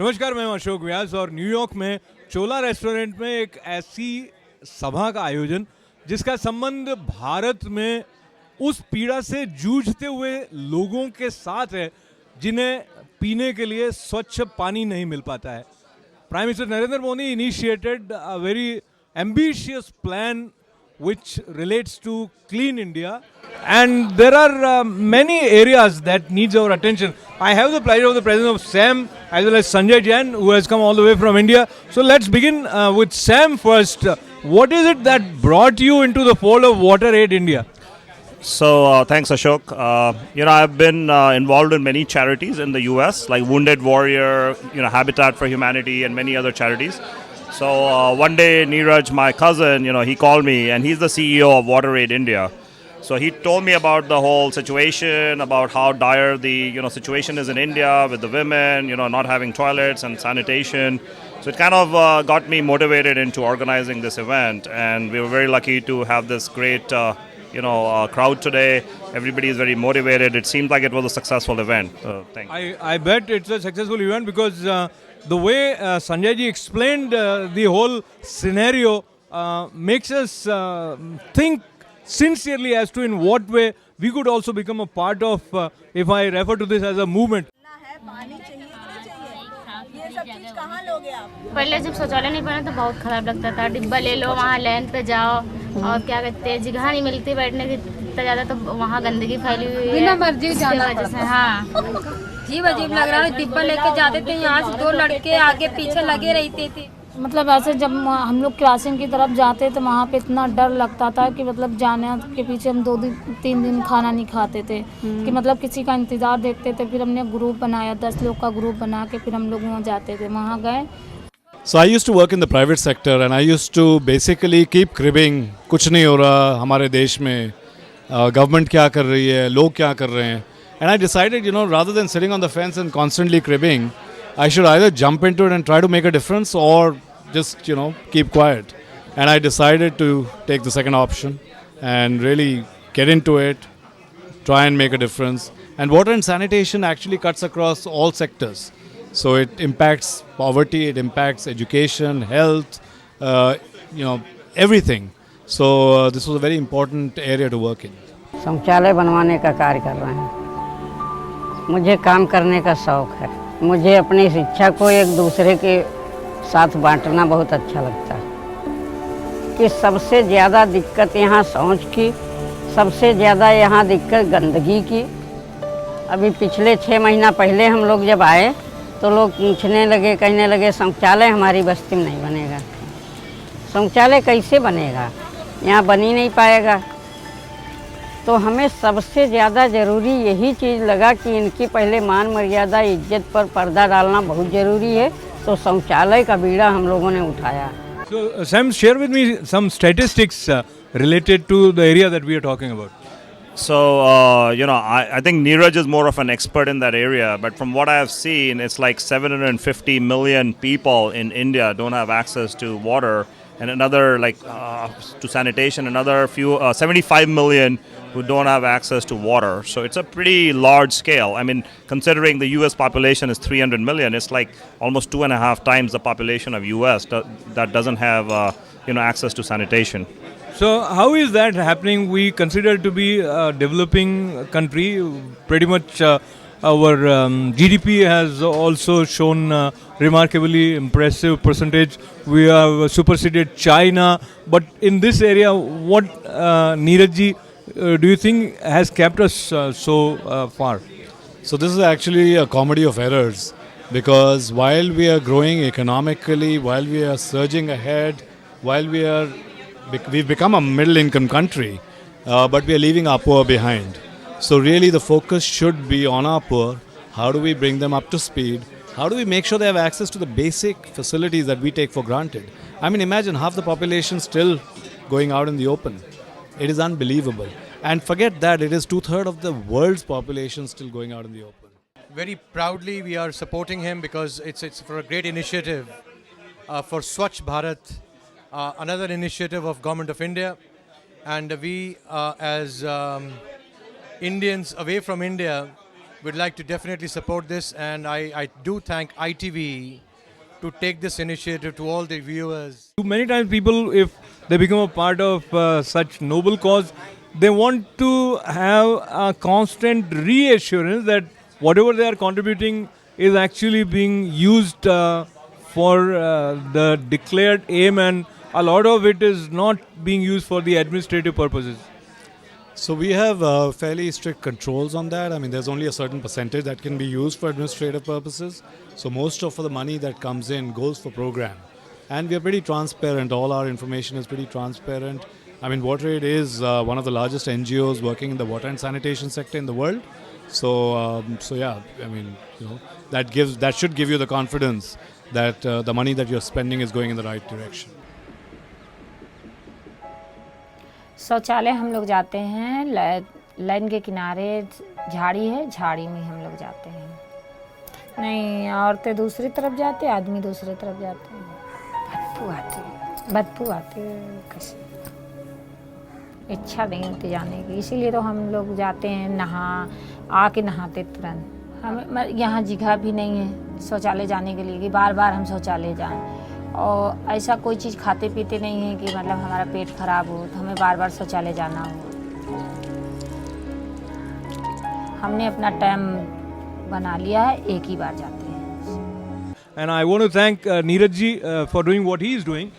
नमस्कार, मैं अशोक व्यास और न्यूयॉर्क में चोला रेस्टोरेंट में एक ऐसी सभा का आयोजन जिसका संबंध भारत में उस पीड़ा से जूझते हुए लोगों के साथ है जिन्हें पीने के लिए स्वच्छ पानी नहीं मिल पाता है. Prime Minister Narendra Modi initiated a very ambitious plan which relates to clean India, and there are many areas that needs our attention. I have the pleasure of the presence of Sam as well as Sanjay Jain, who has come all the way from India. So let's begin with Sam first. What is it that brought you into the fold of Water Aid India? So thanks, Ashok. I've been involved in many charities in the U.S. like Wounded Warrior, Habitat for Humanity, and many other charities. So one day, Neeraj, my cousin, he called me, and he's the CEO of Water Aid India. So he told me about the whole situation, about how dire the situation is in India with the women, not having toilets and sanitation. So it kind of got me motivated into organizing this event, and we were very lucky to have this great crowd today. Everybody is very motivated. It seemed like it was a successful event. Thank you. I bet it's a successful event because the way Sanjay ji explained the whole scenario makes us think sincerely as to in what way we could also become a part of, if I refer to this as a movement. पहले जब शौचालय नहीं बना तो बहुत खराब लगता था. डिब्बा ले लो, वहाँ लाइन पे जाओ और क्या कहते हैं, जगह नहीं मिलती बैठने की इतना ज़्यादा, तो वहाँ गंदगी फैली हुई है. बिना मर्जी जाना वजह से. हाँ, अजीब अजीब लग रहा है. डिब्बा लेके जाते थे, यहाँ से दो लड़के आगे पीछे लगे रहते थे. मतलब ऐसे जब हम लोग क्रॉसिंग की तरफ जाते तो वहाँ पे इतना डर लगता था कि मतलब जाने के पीछे हम 2-3 दिन खाना नहीं खाते थे कि मतलब किसी का इंतज़ार देखते थे. फिर हमने ग्रुप बनाया, 10 लोग का ग्रुप बना के फिर हम लोग वहाँ जाते थे, वहाँ गए. So I used to work in the private sector and I used to basically keep cribbing, कुछ नहीं हो रहा हमारे देश में, गवर्नमेंट क्या कर रही है, लोग क्या कर रहे हैं. And I decided, rather than sitting on the fence and constantly cribbing, I should either jump into it and try to make a difference or just, keep quiet. And I decided to take the second option and really get into it, try and make a difference. And water and sanitation actually cuts across all sectors. So it impacts poverty, it impacts education, health, everything. So this was a very important area to work in. शौचालय बनवाने का कार्य कर रहे हैं. मुझे काम करने का शौक़ है. मुझे अपनी शिक्षा को एक दूसरे के साथ बांटना बहुत अच्छा लगता है कि सबसे ज़्यादा दिक्कत यहाँ शौच की, सबसे ज़्यादा यहाँ दिक्कत गंदगी की. अभी पिछले 6 महीना पहले हम लोग जब आए तो लोग पूछने लगे, कहने लगे शौचालय हमारी बस्ती में नहीं बनेगा. शौचालय कैसे बनेगा, यहाँ बन ही नहीं पाएगा. तो हमें सबसे ज़्यादा ज़रूरी यही चीज़ लगा कि इनकी पहले मान मर्यादा इज्जत पर पर्दा डालना बहुत ज़रूरी है. तो शौचालय का बीड़ा हम लोगों ने उठाया. So Sam, share with me some statistics related to the area that we are talking about. So, I think Neeraj is more of an expert in that area, but from what I have seen, it's like 750 million people in India don't have access to water, and another to sanitation, another 75 million who don't have access to water. So it's a pretty large scale. I mean, considering the US population is 300 million, it's like almost 2.5 times the population of US that doesn't have access to sanitation. So how is that happening? We consider to be a developing country. Pretty much our GDP has also shown remarkably impressive percentage. We have superseded China. But in this area, what Neeraj ji, do you think has kept us so far? So this is actually a comedy of errors, because while we are growing economically, while we are surging ahead, while we've become a middle income country, but we are leaving our poor behind. So really the focus should be on our poor. How do we bring them up to speed? How do we make sure they have access to the basic facilities that we take for granted? I mean, imagine half the population still going out in the open. It is unbelievable. And forget that, it is 2/3 of the world's population still going out in the open. Very proudly we are supporting him because it's for a great initiative for Swachh Bharat, another initiative of Government of India. And we as Indians away from India we'd like to definitely support this, and I do thank ITV to take this initiative to all the viewers. Many times people, if they become a part of such noble cause, they want to have a constant reassurance that whatever they are contributing is actually being used for the declared aim, and a lot of it is not being used for the administrative purposes. So we have fairly strict controls on that. I mean, there's only a certain percentage that can be used for administrative purposes. So most of the money that comes in goes for program. And we are pretty transparent. All our information is pretty transparent. I mean, WaterAid is one of the largest NGOs working in the water and sanitation sector in the world. So yeah, I mean, you know, that should give you the confidence that the money that you're spending is going in the right direction. शौचालय हम लोग जाते हैं, line के किनारे झाड़ी है, झाड़ी में हम लोग जाते हैं। नहीं, औरतें दूसरी तरफ जाते, आदमी दूसरी तरफ जाते हैं। बदबू आती है कैसे, इच्छा नहीं होती जाने की, इसीलिए तो हम लोग जाते हैं, आके नहाते तुरंत। हमें यहाँ जगह भी नहीं है शौचालय जाने के लिए कि बार बार हम शौचालय जाएं, और ऐसा कोई चीज़ खाते पीते नहीं है कि मतलब हमारा पेट खराब हो तो हमें बार बार शौचालय जाना हो। हमने अपना टाइम बना लिया है, एक ही बार जाते हैं। And I want to thank Neeraj ji for doing what he is doing.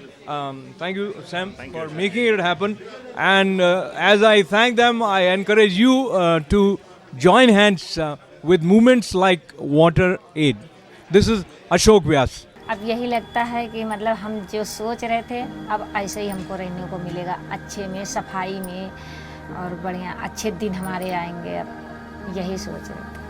Thank you, Sam, for making it happen. And as I thank them, I encourage you to join hands with movements like WaterAid. This is Ashok Vyas. अब यही लगता है कि मतलब हम जो सोच रहे थे अब ऐसे ही हमको रहने को मिलेगा, अच्छे में, सफाई में, और बढ़िया अच्छे दिन हमारे आएंगे, अब यही सोच रहे थे।